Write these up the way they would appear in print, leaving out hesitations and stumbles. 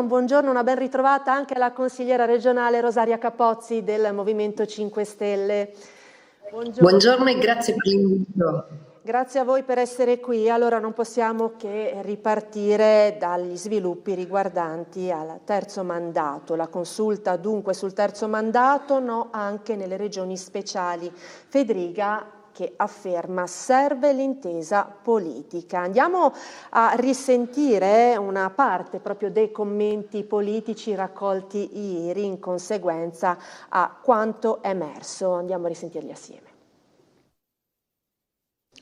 Buongiorno, una ben ritrovata anche alla consigliera regionale Rosaria Capozzi del Movimento 5 Stelle. Buongiorno e grazie per l'invito. Grazie a voi per essere qui. Allora non possiamo che ripartire dagli sviluppi riguardanti al terzo mandato. La consulta dunque sul terzo mandato, no anche nelle regioni speciali. Fedriga che afferma serve l'intesa politica. Andiamo a risentire una parte proprio dei commenti politici raccolti ieri in conseguenza a quanto emerso. Andiamo a risentirli assieme.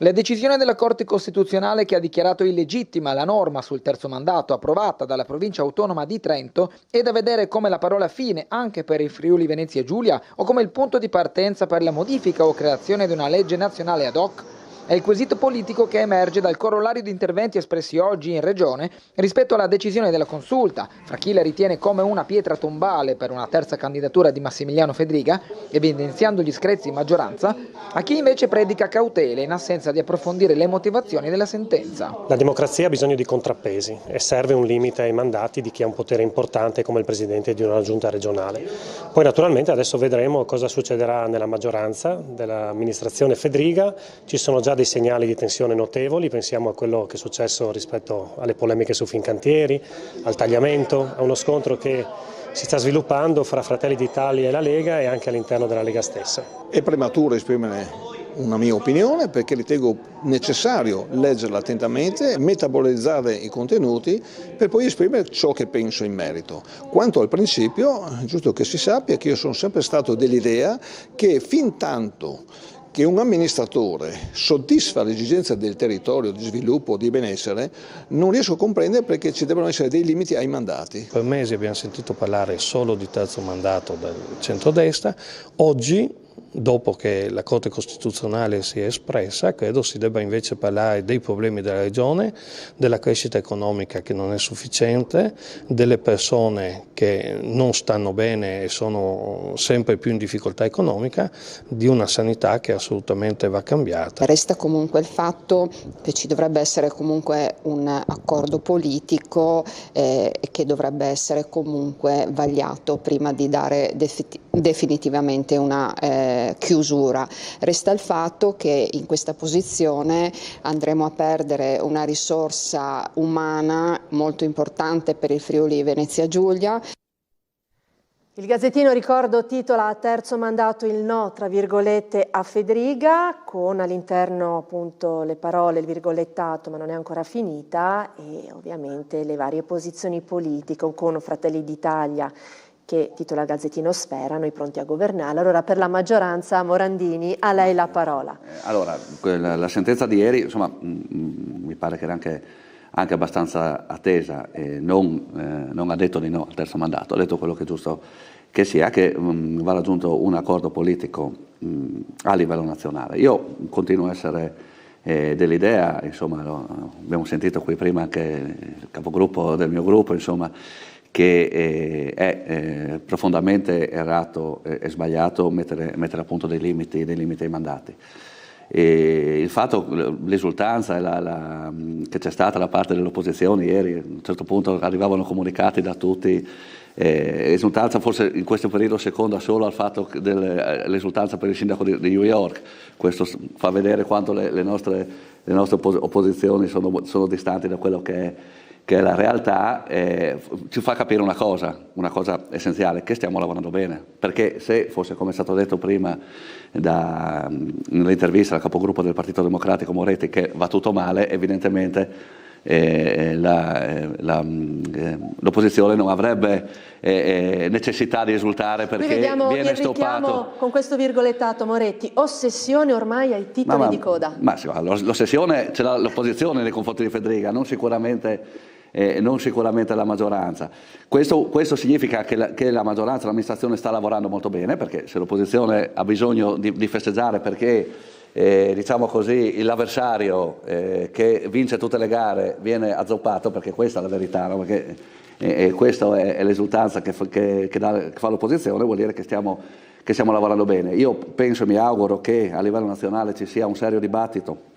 La decisione della Corte Costituzionale che ha dichiarato illegittima la norma sul terzo mandato approvata dalla Provincia Autonoma di Trento è da vedere come la parola fine anche per il Friuli Venezia Giulia o come il punto di partenza per la modifica o creazione di una legge nazionale ad hoc. È il quesito politico che emerge dal corollario di interventi espressi oggi in Regione rispetto alla decisione della Consulta, fra chi la ritiene come una pietra tombale per una terza candidatura di Massimiliano Fedriga, evidenziando gli screzi in maggioranza, a chi invece predica cautele in assenza di approfondire le motivazioni della sentenza. La democrazia ha bisogno di contrappesi e serve un limite ai mandati di chi ha un potere importante come il presidente di una giunta regionale. Poi naturalmente adesso vedremo cosa succederà nella maggioranza dell'amministrazione Fedriga, ci sono già dei segnali di tensione notevoli, pensiamo a quello che è successo rispetto alle polemiche su Fincantieri, al tagliamento, a uno scontro che si sta sviluppando fra Fratelli d'Italia e la Lega e anche all'interno della Lega stessa. È prematuro esprimere una mia opinione perché ritengo necessario leggerla attentamente, metabolizzare i contenuti per poi esprimere ciò che penso in merito. Quanto al principio, è giusto che si sappia che io sono sempre stato dell'idea che fin tanto che un amministratore soddisfa l'esigenza del territorio di sviluppo, di benessere, non riesco a comprendere perché ci devono essere dei limiti ai mandati. Per mesi abbiamo sentito parlare solo di terzo mandato del centrodestra, oggi dopo che la Corte Costituzionale si è espressa, credo si debba invece parlare dei problemi della Regione, della crescita economica che non è sufficiente, delle persone che non stanno bene e sono sempre più in difficoltà economica, di una sanità che assolutamente va cambiata. Resta comunque il fatto che ci dovrebbe essere comunque un accordo politico che dovrebbe essere comunque vagliato prima di dare definitivamente una chiusura. Resta il fatto che in questa posizione andremo a perdere una risorsa umana molto importante per il Friuli Venezia Giulia. Il Gazzettino, ricordo, titola terzo mandato il no, tra virgolette, a Fedriga, con all'interno appunto le parole, il virgolettato, ma non è ancora finita, e ovviamente le varie posizioni politiche con Fratelli d'Italia che, titola il Gazzettino, sperano i pronti a governare. Allora per la maggioranza, Morandini, a lei la parola. Allora, la sentenza di ieri, insomma, mi pare che era anche abbastanza attesa, non ha detto di no al terzo mandato, ha detto quello che è giusto che sia, che va raggiunto un accordo politico a livello nazionale. Io continuo a essere dell'idea, insomma, abbiamo sentito qui prima anche il capogruppo del mio gruppo, insomma, che è profondamente errato e sbagliato mettere appunto dei limiti ai mandati. E il fatto, l'esultanza che c'è stata da parte dell'opposizione ieri, a un certo punto arrivavano comunicati da tutti, esultanza forse in questo periodo seconda solo al fatto dell'esultanza per il sindaco di New York. Questo fa vedere quanto le nostre opposizioni sono distanti da quello che è la realtà. Ci fa capire una cosa essenziale, che stiamo lavorando bene, perché se fosse, come è stato detto prima nell'intervista al capogruppo del Partito Democratico Moretti, che va tutto male, evidentemente l'opposizione non avrebbe necessità di esultare perché viene stoppato. Con questo virgolettato, Moretti, ossessione ormai ai titoli di coda. Ma sì, l'ossessione ce l'ha l'opposizione nei confronti di Fedriga, non sicuramente la maggioranza. Questo significa che la maggioranza, l'amministrazione sta lavorando molto bene, perché se l'opposizione ha bisogno di festeggiare perché diciamo così, l'avversario che vince tutte le gare viene azzoppato, perché questa è la verità, no? Perché questa è l'esultanza che fa l'opposizione, vuol dire che stiamo lavorando bene. Io penso e mi auguro che a livello nazionale ci sia un serio dibattito,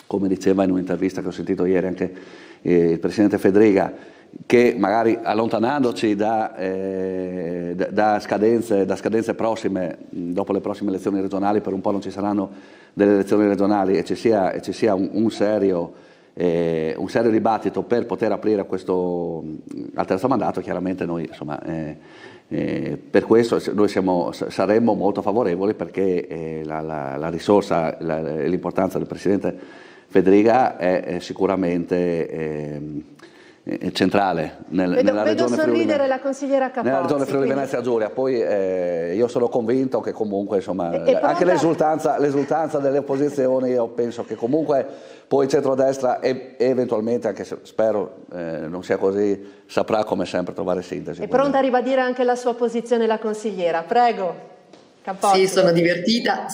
come diceva in un'intervista che ho sentito ieri anche il Presidente Fedriga, che magari allontanandoci da scadenze prossime, dopo le prossime elezioni regionali, per un po' non ci saranno delle elezioni regionali e ci sia un serio dibattito per poter aprire al terzo mandato, chiaramente noi insomma, per questo noi saremmo molto favorevoli, perché la risorsa, l'importanza del Presidente Fedriga è sicuramente centrale nella regione sorridere la consigliera Capozzi, nella regione Friuli Venezia Giulia. Poi io sono convinto che comunque insomma, anche l'esultanza delle opposizioni, io penso che comunque poi il centrodestra e eventualmente, anche se spero non sia così, saprà come sempre trovare sintesi. È pronta a ribadire anche la sua posizione la consigliera, prego. Capozzi. Sì, sono divertita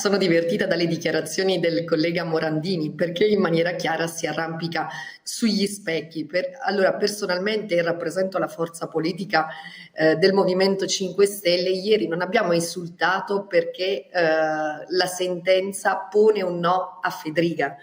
dalle dichiarazioni del collega Morandini, perché in maniera chiara si arrampica sugli specchi. Allora, personalmente rappresento la forza politica del Movimento 5 Stelle. Ieri non abbiamo insultato perché la sentenza pone un no a Fedriga.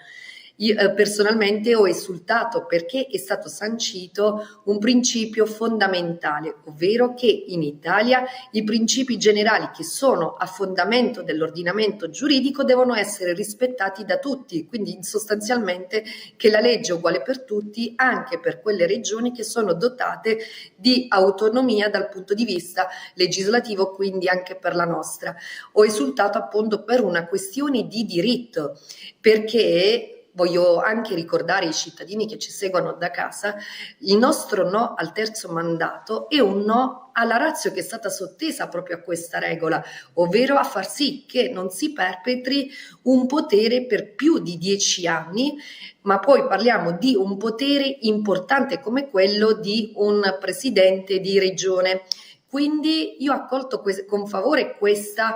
Io personalmente ho esultato perché è stato sancito un principio fondamentale, ovvero che in Italia i principi generali che sono a fondamento dell'ordinamento giuridico devono essere rispettati da tutti, quindi sostanzialmente che la legge è uguale per tutti, anche per quelle regioni che sono dotate di autonomia dal punto di vista legislativo, quindi anche per la nostra. Ho esultato appunto per una questione di diritto, perché voglio anche ricordare ai cittadini che ci seguono da casa, il nostro no al terzo mandato è un no alla ratio che è stata sottesa proprio a questa regola, ovvero a far sì che non si perpetri un potere per più di 10 anni, ma poi parliamo di un potere importante come quello di un presidente di regione. Quindi io ho accolto con favore questa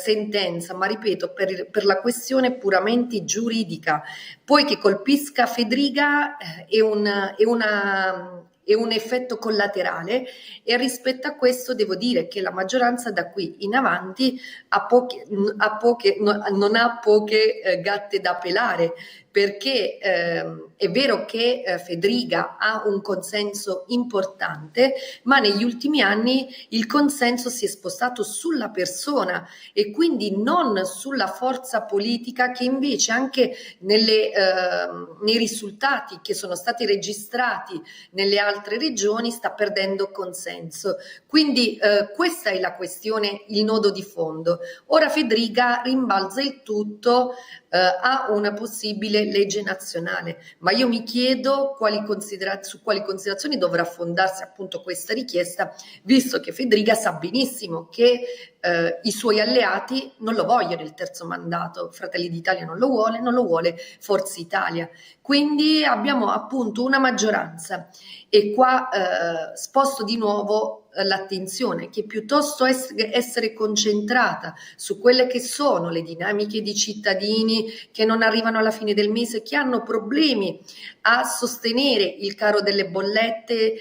sentenza, ma ripeto, per la questione puramente giuridica. Poi che colpisca Fedriga è un effetto collaterale, e rispetto a questo devo dire che la maggioranza da qui in avanti non ha poche gatte da pelare, perché è vero che Fedriga ha un consenso importante, ma negli ultimi anni il consenso si è spostato sulla persona e quindi non sulla forza politica, che invece anche nei risultati che sono stati registrati nelle altre regioni sta perdendo consenso. Quindi questa è la questione, il nodo di fondo. Ora Fedriga rimbalza il tutto a una possibile legge nazionale, ma io mi chiedo su quali considerazioni dovrà fondarsi appunto questa richiesta, visto che Fedriga sa benissimo che i suoi alleati non lo vogliono il terzo mandato, Fratelli d'Italia non lo vuole Forza Italia, quindi abbiamo appunto una maggioranza, e qua sposto di nuovo l'attenzione, che piuttosto essere concentrata su quelle che sono le dinamiche di cittadini che non arrivano alla fine del mese, che hanno problemi a sostenere il caro delle bollette,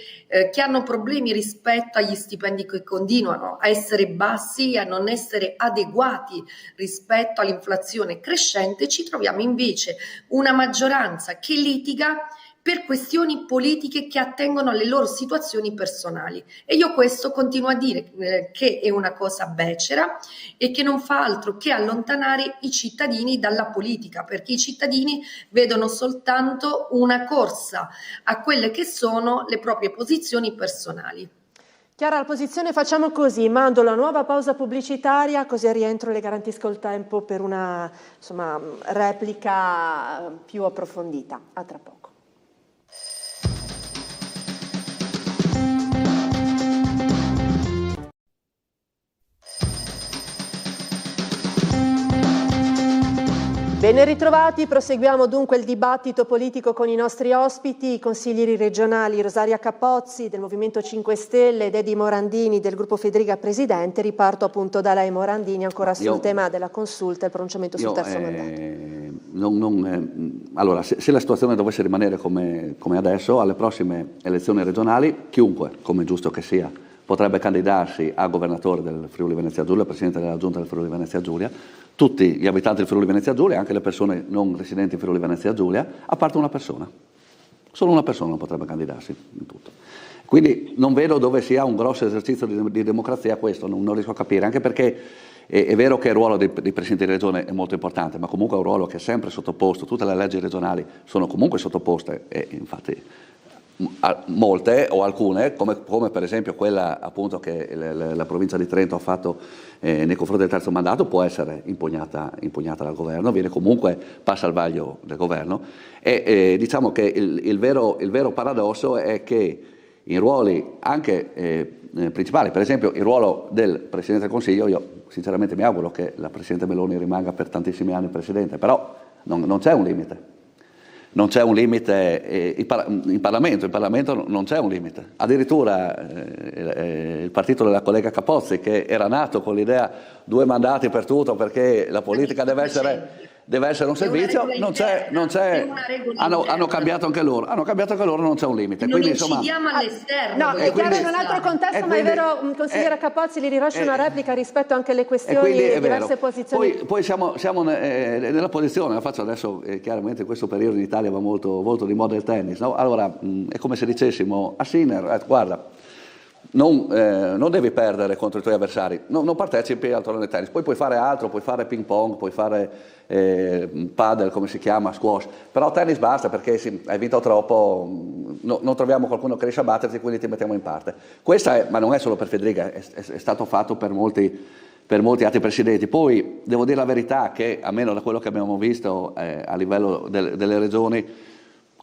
che hanno problemi rispetto agli stipendi che continuano a essere bassi e a non essere adeguati rispetto all'inflazione crescente, ci troviamo invece una maggioranza che litiga per questioni politiche che attengono alle loro situazioni personali. E io questo continuo a dire che è una cosa becera e che non fa altro che allontanare i cittadini dalla politica, perché i cittadini vedono soltanto una corsa a quelle che sono le proprie posizioni personali. Chiara la posizione, facciamo così, mando la nuova pausa pubblicitaria, così al rientro le garantisco il tempo per una replica più approfondita. A tra poco. Ben ritrovati, proseguiamo dunque il dibattito politico con i nostri ospiti, i consiglieri regionali Rosaria Capozzi del Movimento 5 Stelle ed Edi Morandini del gruppo Fedriga Presidente. Riparto appunto da lei Morandini ancora sul tema della consulta e il pronunciamento sul terzo mandato. Allora, se la situazione dovesse rimanere come adesso, alle prossime elezioni regionali chiunque, come è giusto che sia, potrebbe candidarsi a governatore del Friuli Venezia Giulia, presidente della giunta del Friuli Venezia Giulia, tutti gli abitanti del Friuli Venezia Giulia, anche le persone non residenti in Friuli Venezia Giulia, a parte una persona. Solo una persona non potrebbe candidarsi in tutto. Quindi non vedo dove sia un grosso esercizio di democrazia questo, non riesco a capire, anche perché è vero che il ruolo dei presidenti di regione è molto importante, ma comunque è un ruolo che è sempre sottoposto, tutte le leggi regionali sono comunque sottoposte, e infatti molte o alcune, come per esempio quella appunto che la provincia di Trento ha fatto nei confronti del terzo mandato, può essere impugnata dal governo, passa al vaglio del governo, e diciamo che il vero paradosso è che in ruoli anche principali, per esempio il ruolo del Presidente del Consiglio, io sinceramente mi auguro che la Presidente Meloni rimanga per tantissimi anni Presidente, però non c'è un limite. Non c'è un limite in Parlamento non c'è un limite. Addirittura il partito della collega Capozzi, che era nato con l'idea 2 mandati per tutto perché la politica deve essere un servizio, non c'è, hanno cambiato anche loro, non c'è un limite. Non quindi, incidiamo all'esterno. No, è chiaro in un altro contesto, ma è vero, consigliera Capozzi, gli rilascio una replica rispetto anche alle questioni e diverse posizioni. Poi siamo nella posizione, la faccio adesso, chiaramente in questo periodo in Italia va molto, molto di moda il tennis, no? Allora è come se dicessimo a Sinner, guarda, non devi perdere contro i tuoi avversari, non partecipi al torneo di tennis, poi puoi fare altro, puoi fare ping pong, puoi fare padel, come si chiama, squash, però tennis basta perché hai vinto troppo, non troviamo qualcuno che riesce a batterti, quindi ti mettiamo in parte. Ma non è solo per Fedriga, è stato fatto per molti altri presidenti. Poi devo dire la verità che, almeno da quello che abbiamo visto a livello delle regioni,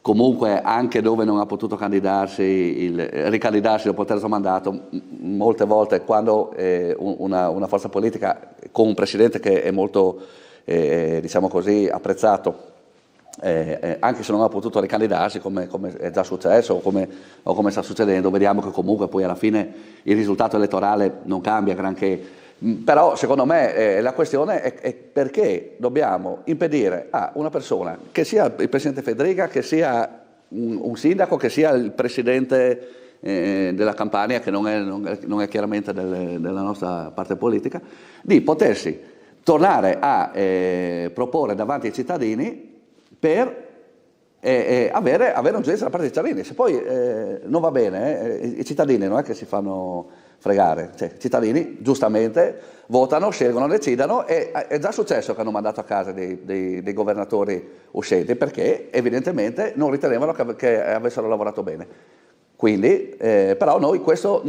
comunque anche dove non ha potuto ricandidarsi dopo il terzo mandato, molte volte quando una forza politica con un presidente che è molto diciamo così apprezzato, anche se non ha potuto ricandidarsi come è già successo o come sta succedendo, vediamo che comunque poi alla fine il risultato elettorale non cambia granché. Però secondo me la questione è perché dobbiamo impedire a una persona, che sia il Presidente Fedriga, che sia un sindaco, che sia il Presidente della Campania, che non è chiaramente della nostra parte politica, di potersi tornare a proporre davanti ai cittadini per avere un giudizio da parte dei cittadini. Se poi non va bene, i cittadini non è che si fanno fregare, cioè, i cittadini giustamente votano, scelgono, decidano, e è già successo che hanno mandato a casa dei governatori uscenti perché evidentemente non ritenevano che avessero lavorato bene. Quindi, però noi questo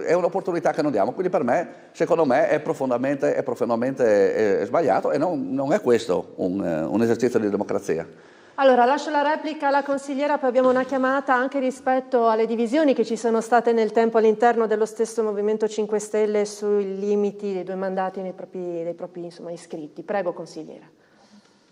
è un'opportunità che non diamo, quindi per me, secondo me, è profondamente sbagliato, e non è questo un esercizio di democrazia. Allora, lascio la replica alla consigliera, poi abbiamo una chiamata anche rispetto alle divisioni che ci sono state nel tempo all'interno dello stesso Movimento 5 Stelle sui limiti dei 2 mandati dei propri iscritti. Prego, consigliera.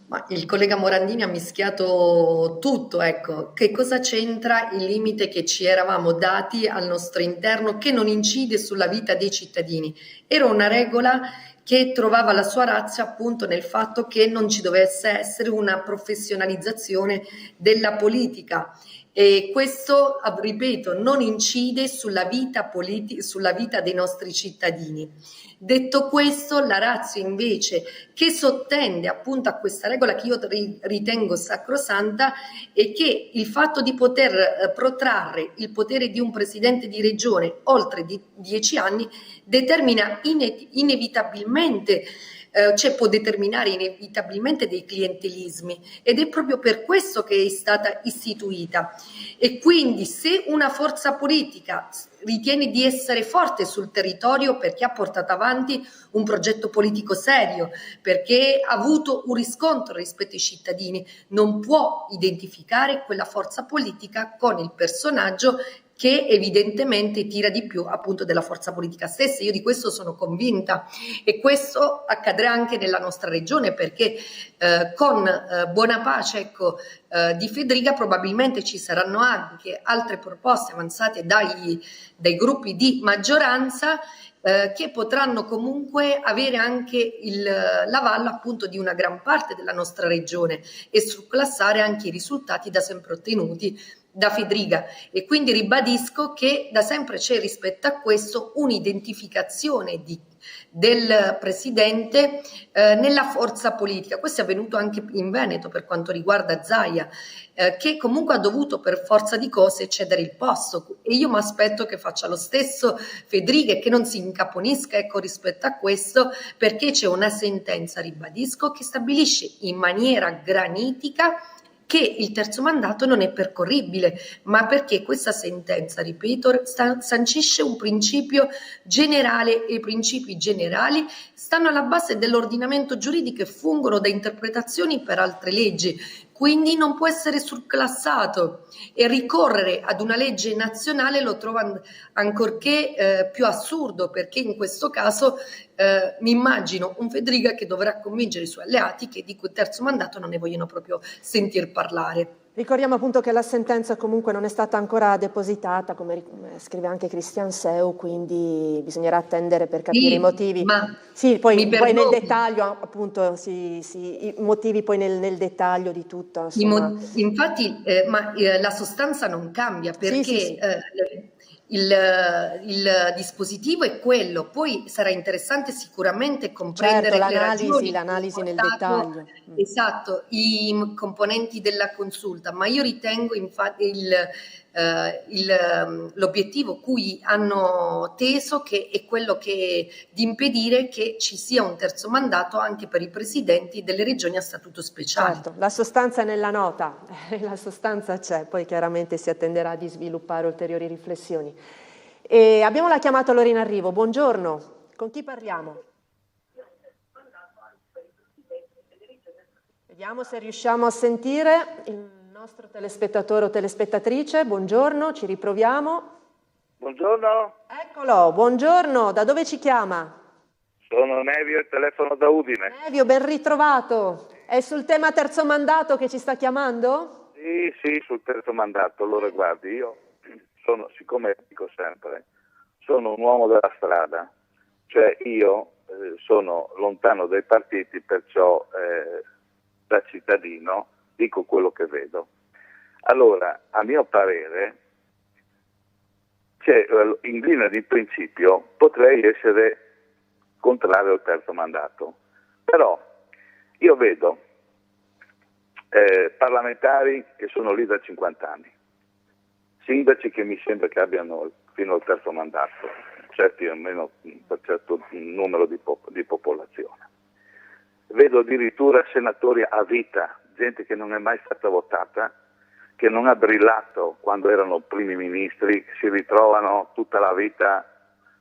Ma il collega Morandini ha mischiato tutto, ecco. Che cosa c'entra il limite che ci eravamo dati al nostro interno, che non incide sulla vita dei cittadini? Era una regola che trovava la sua razza appunto nel fatto che non ci dovesse essere una professionalizzazione della politica, e questo, ripeto, non incide sulla vita dei nostri cittadini. Detto questo, la ratio invece che sottende appunto a questa regola, che io ritengo sacrosanta, è che il fatto di poter protrarre il potere di un presidente di regione oltre di 10 anni determina inevitabilmente, può determinare inevitabilmente dei clientelismi, ed è proprio per questo che è stata istituita. E quindi se una forza politica ritiene di essere forte sul territorio perché ha portato avanti un progetto politico serio, perché ha avuto un riscontro rispetto ai cittadini, non può identificare quella forza politica con il personaggio che evidentemente tira di più appunto della forza politica stessa. Io di questo sono convinta, e questo accadrà anche nella nostra regione, perché con buona pace di Fedriga probabilmente ci saranno anche altre proposte avanzate dai gruppi di maggioranza che potranno comunque avere anche l'avallo appunto di una gran parte della nostra regione e surclassare anche i risultati da sempre ottenuti da Fedriga. E quindi ribadisco che da sempre c'è rispetto a questo un'identificazione di del Presidente nella forza politica. Questo è avvenuto anche in Veneto per quanto riguarda Zaia, che comunque ha dovuto per forza di cose cedere il posto, e io mi aspetto che faccia lo stesso Fedriga e che non si incaponisca, ecco, rispetto a questo, perché c'è una sentenza, ribadisco, che stabilisce in maniera granitica che il terzo mandato non è percorribile, ma perché questa sentenza, ripeto, sancisce un principio generale, e i principi generali stanno alla base dell'ordinamento giuridico e fungono da interpretazioni per altre leggi. Quindi non può essere surclassato, e ricorrere ad una legge nazionale lo trovo ancorché più assurdo, perché in questo caso mi immagino un Fedriga che dovrà convincere i suoi alleati che di quel terzo mandato non ne vogliono proprio sentir parlare. Ricordiamo appunto che la sentenza comunque non è stata ancora depositata, come scrive anche Cristian Seu, quindi bisognerà attendere per capire i motivi. Ma sì, poi nel dettaglio, appunto, i motivi poi nel dettaglio di tutto. Infatti, la sostanza non cambia, perché sì. Il dispositivo è quello, poi sarà interessante sicuramente comprendere le ragioni, l'analisi nel dettaglio. Esatto, i componenti della consulta, ma io ritengo infatti l'obiettivo cui hanno teso che è quello di impedire che ci sia un terzo mandato anche per i presidenti delle regioni a statuto speciale. Certo, la sostanza è nella nota, la sostanza c'è, poi chiaramente si attenderà di sviluppare ulteriori riflessioni. E abbiamo la chiamata allora in arrivo, buongiorno, con chi parliamo? Vediamo se riusciamo a sentire il nostro telespettatore o telespettatrice. Buongiorno, ci riproviamo. Buongiorno. Eccolo, buongiorno, da dove ci chiama? Sono Nevio e telefono da Udine. Nevio, ben ritrovato. È sul tema terzo mandato che ci sta chiamando? Sì, sul terzo mandato. Allora guardi, io sono, siccome dico sempre, sono un uomo della strada, cioè io sono lontano dai partiti, perciò da cittadino dico quello che vedo. Allora, a mio parere, in linea di principio potrei essere contrario al terzo mandato, però io vedo parlamentari che sono lì da 50 anni, sindaci che mi sembra che abbiano fino al terzo mandato, certi almeno per certo numero di popolazione. Vedo addirittura senatori a vita, gente che non è mai stata votata, che non ha brillato quando erano primi ministri, che si ritrovano tutta la vita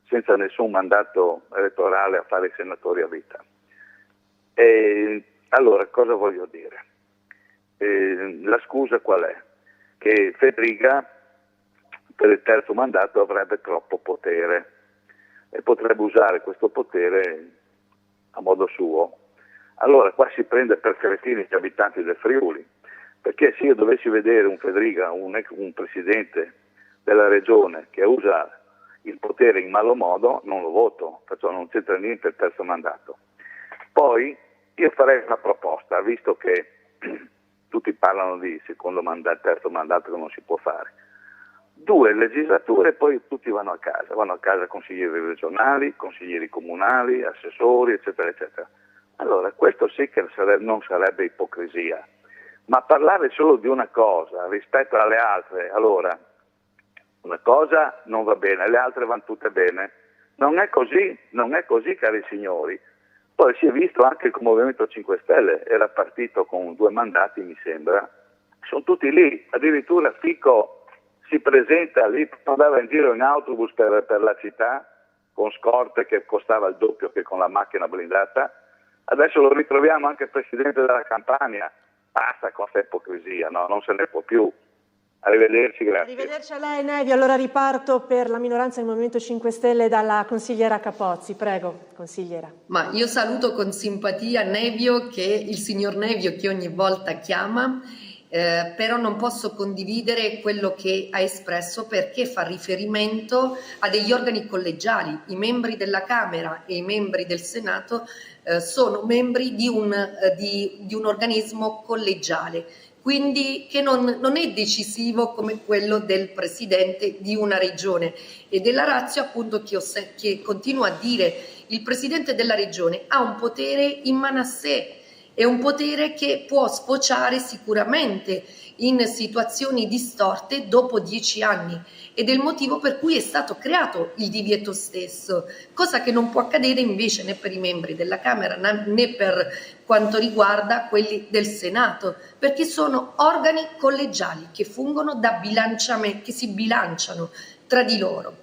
senza nessun mandato elettorale a fare i senatori a vita. Allora, cosa voglio dire? La scusa qual è? Che Fedriga per il terzo mandato avrebbe troppo potere e potrebbe usare questo potere a modo suo. Allora qua si prende per cretini gli abitanti del Friuli, perché se io dovessi vedere un Fedriga, un presidente della regione che usa il potere in malo modo, non lo voto, perciò non c'entra niente il terzo mandato. Poi io farei una proposta, visto che tutti parlano di secondo mandato, terzo mandato che non si può fare. 2 legislature e poi tutti vanno a casa consiglieri regionali, consiglieri comunali, assessori, eccetera, eccetera. Allora, questo sì che non sarebbe ipocrisia, ma parlare solo di una cosa rispetto alle altre, allora, una cosa non va bene, le altre vanno tutte bene. Non è così, cari signori. Poi si è visto anche che il Movimento 5 Stelle era partito con 2 mandati, mi sembra. Sono tutti lì, addirittura Fico si presenta lì, andava in giro in autobus per la città, con scorte che costava il doppio che con la macchina blindata. Adesso lo ritroviamo anche Presidente della Campania. Basta con questa ipocrisia, no? Non se ne può più. Arrivederci, grazie. Arrivederci a lei, Nevio. Allora riparto per la minoranza del Movimento 5 Stelle dalla consigliera Capozzi. Prego, consigliera. Ma io saluto con simpatia Nevio, il signor Nevio che ogni volta chiama, però non posso condividere quello che ha espresso, perché fa riferimento a degli organi collegiali. I membri della Camera e i membri del Senato sono membri di un organismo collegiale. quindi che non è decisivo come quello del presidente di una regione, e della ratio appunto che continuo a dire, il presidente della regione ha un potere in mano a sé, è un potere che può sfociare sicuramente in situazioni distorte dopo 10 anni, ed è il motivo per cui è stato creato il divieto stesso, cosa che non può accadere invece né per i membri della Camera né per quanto riguarda quelli del Senato, perché sono organi collegiali che fungono da bilanciamento, che si bilanciano tra di loro.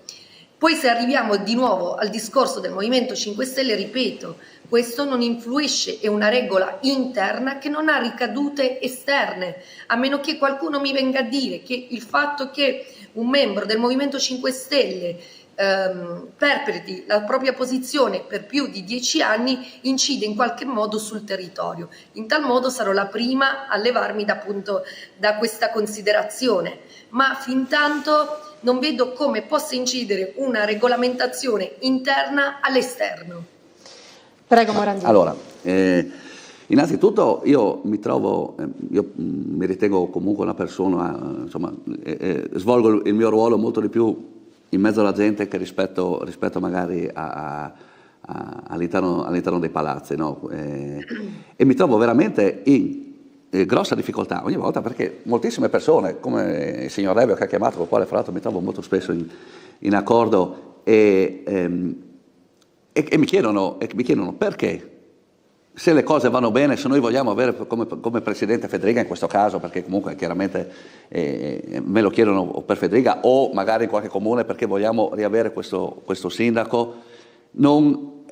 Poi se arriviamo di nuovo al discorso del Movimento 5 Stelle, ripeto, questo non influisce, è una regola interna che non ha ricadute esterne, a meno che qualcuno mi venga a dire che il fatto che un membro del Movimento 5 Stelle perpetui la propria posizione per più di 10 anni incide in qualche modo sul territorio. In tal modo sarò la prima a levarmi da questa considerazione, ma fintanto non vedo come possa incidere una regolamentazione interna all'esterno. Prego Morandini. Allora, innanzitutto io mi ritengo comunque una persona, insomma, svolgo il mio ruolo molto di più in mezzo alla gente che rispetto magari all'interno dei palazzi, no? E mi trovo veramente in grossa difficoltà ogni volta, perché moltissime persone, come il signor Rebio che ha chiamato, con il quale fra l'altro mi trovo molto spesso in accordo, e mi chiedono perché, se le cose vanno bene, se noi vogliamo avere come presidente Fedriga in questo caso, perché comunque chiaramente me lo chiedono per Fedriga o magari in qualche comune perché vogliamo riavere questo sindaco, non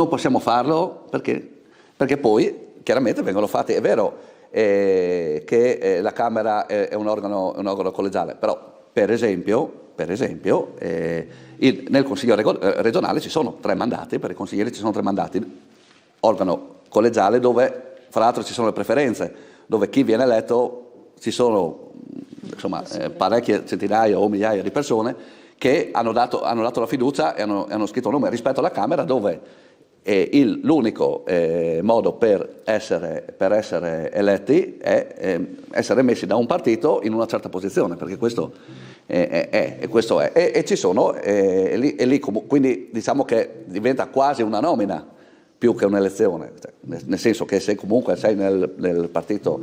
possiamo farlo perché poi chiaramente vengono fatti. È vero che la Camera è un organo collegiale, però per esempio nel Consiglio regionale ci sono 3 mandati, per i consiglieri ci sono 3 mandati, organo collegiale dove fra l'altro ci sono le preferenze, dove chi viene eletto ci sono insomma parecchie centinaia o migliaia di persone che hanno dato la fiducia e hanno scritto un nome, rispetto alla Camera dove l'unico modo per essere eletti è essere messi da un partito in una certa posizione, perché questo è. E ci sono, quindi diciamo che diventa quasi una nomina più che un'elezione, nel senso che se comunque sei nel partito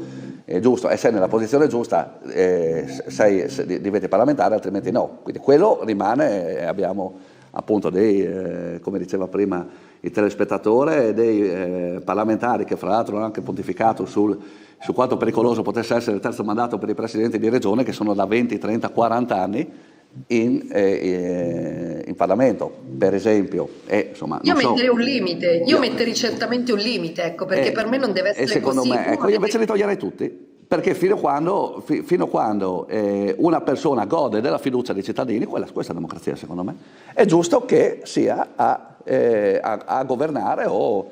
giusto e sei nella posizione giusta, diventi parlamentare, altrimenti no. Quindi quello rimane, abbiamo appunto come diceva prima il telespettatore, dei parlamentari che fra l'altro hanno anche pontificato su quanto pericoloso potesse essere il terzo mandato per i presidenti di regione, che sono da 20, 30, 40 anni in Parlamento, per esempio. Insomma, metterei un limite, metterei certamente un limite, ecco, perché per me non deve essere secondo così. Me, io invece li toglierei tutti, perché fino a quando una persona gode della fiducia dei cittadini, questa è democrazia secondo me, è giusto che sia a governare o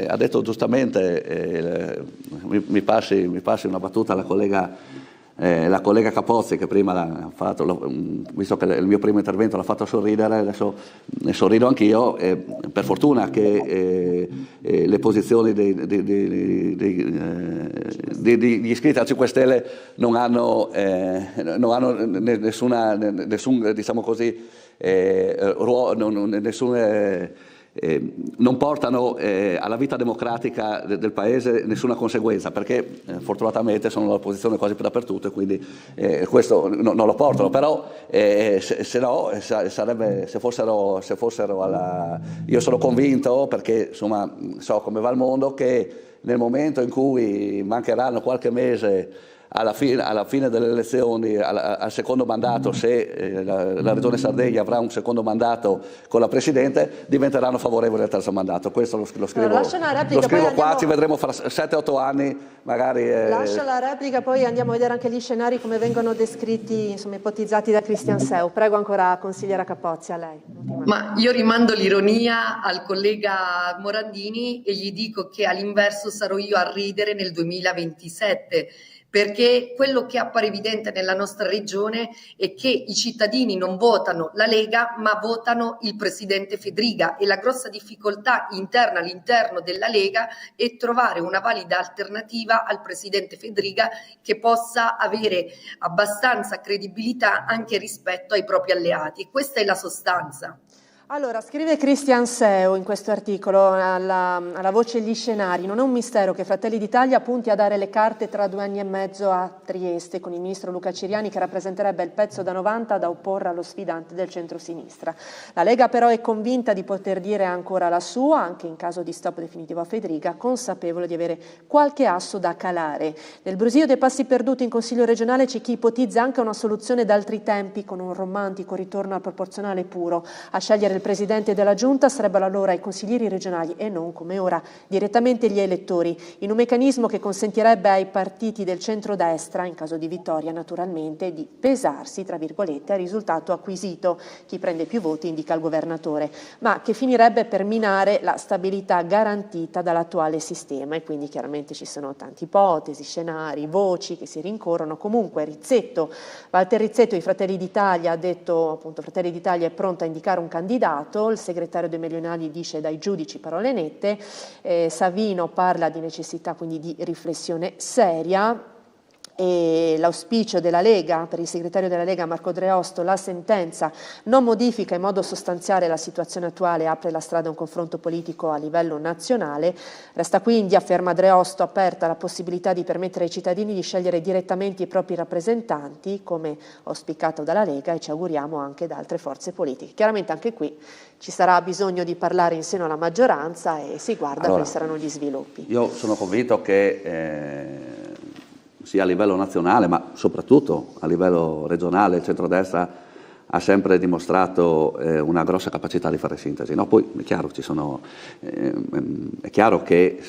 ha detto giustamente, mi passi una battuta la collega Capozzi, che prima ha fatto, visto che il mio primo intervento l'ha fatto sorridere, adesso ne sorrido anch'io, per fortuna che le posizioni degli iscritti al 5 Stelle non hanno nessun diciamo così, non portano alla vita democratica del paese nessuna conseguenza, perché fortunatamente sono all'opposizione quasi dappertutto e quindi questo non lo portano, però se no sarebbe, se fossero io sono convinto, perché insomma so come va il mondo, che nel momento in cui mancheranno qualche mese alla fine delle elezioni, al secondo mandato, se la Regione Sardegna avrà un secondo mandato con la Presidente, diventeranno favorevoli al terzo mandato. Questo lo scrivo qua, ci vedremo fra 7-8 anni magari. Lascia la replica, poi andiamo a vedere anche gli scenari come vengono descritti, insomma, ipotizzati da Cristian Seu. Prego ancora, consigliera Capozzi, a lei. Ma io rimando l'ironia al collega Morandini e gli dico che all'inverso sarò io a ridere nel 2027, perché quello che appare evidente nella nostra regione è che i cittadini non votano la Lega ma votano il presidente Fedriga, e la grossa difficoltà interna all'interno della Lega è trovare una valida alternativa al presidente Fedriga che possa avere abbastanza credibilità anche rispetto ai propri alleati. Questa è la sostanza. Allora, scrive Christian Seo in questo articolo alla Voce Gli Scenari: non è un mistero che Fratelli d'Italia punti a dare le carte tra 2 anni e mezzo a Trieste con il ministro Luca Ciriani, che rappresenterebbe il pezzo da 90 da opporre allo sfidante del centro-sinistra. La Lega però è convinta di poter dire ancora la sua, anche in caso di stop definitivo a Fedriga, consapevole di avere qualche asso da calare. Nel brusio dei passi perduti in Consiglio regionale c'è chi ipotizza anche una soluzione d'altri tempi con un romantico ritorno al proporzionale puro. A scegliere il presidente della giunta sarebbero allora i consiglieri regionali e non, come ora, direttamente gli elettori, in un meccanismo che consentirebbe ai partiti del centrodestra, in caso di vittoria naturalmente, di pesarsi, tra virgolette, al risultato acquisito. Chi prende più voti indica il governatore, ma che finirebbe per minare la stabilità garantita dall'attuale sistema, e quindi chiaramente ci sono tante ipotesi, scenari, voci che si rincorrono. Comunque Walter Rizzetto di Fratelli d'Italia ha detto, appunto, Fratelli d'Italia è pronta a indicare un candidato. Il segretario dei Meridionali dice dai giudici parole nette, Savino parla di necessità quindi di riflessione seria. E l'auspicio della Lega, per il segretario della Lega Marco Dreosto: la sentenza non modifica in modo sostanziale la situazione attuale, apre la strada a un confronto politico a livello nazionale. Resta quindi, afferma Dreosto, aperta la possibilità di permettere ai cittadini di scegliere direttamente i propri rappresentanti, come auspicato dalla Lega, e ci auguriamo anche da altre forze politiche. Chiaramente anche qui ci sarà bisogno di parlare in seno alla maggioranza e si guarda quali saranno gli sviluppi. Io sono convinto che sia a livello nazionale, ma soprattutto a livello regionale, il centrodestra ha sempre dimostrato una grossa capacità di fare sintesi. No? Poi è chiaro, è chiaro che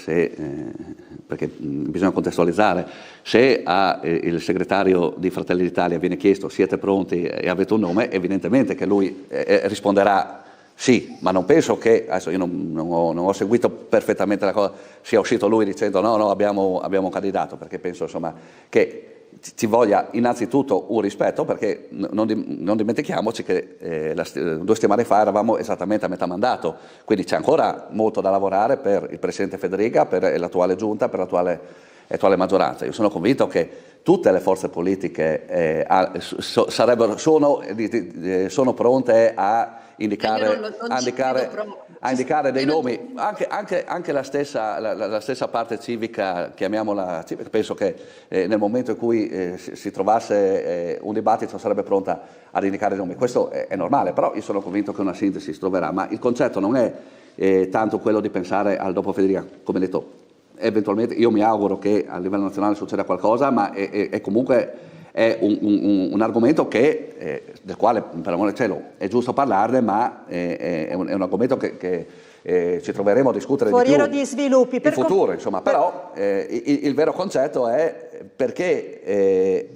perché bisogna contestualizzare, se il segretario di Fratelli d'Italia viene chiesto siete pronti e avete un nome, evidentemente che lui risponderà sì, ma non penso che, adesso io non ho seguito perfettamente la cosa, sia uscito lui dicendo no, abbiamo un candidato, perché penso insomma che ci voglia innanzitutto un rispetto, perché non dimentichiamoci che 2 settimane fa eravamo esattamente a metà mandato, quindi c'è ancora molto da lavorare per il presidente Fedriga, per l'attuale giunta, per l'attuale maggioranza. Io sono convinto che tutte le forze politiche sono pronte a indicare dei nomi, anche la stessa parte civica, chiamiamola civica. Penso che nel momento in cui si trovasse un dibattito sarebbe pronta ad indicare dei nomi. Questo è normale, però io sono convinto che una sintesi si troverà, ma il concetto non è tanto quello di pensare al dopo Fedriga, come detto. Eventualmente io mi auguro che a livello nazionale succeda qualcosa, ma è comunque è un argomento del quale, per amore del cielo, è giusto parlarne, ma è un argomento che ci troveremo a discutere di sviluppi in futuro, insomma. Però il vero concetto è perché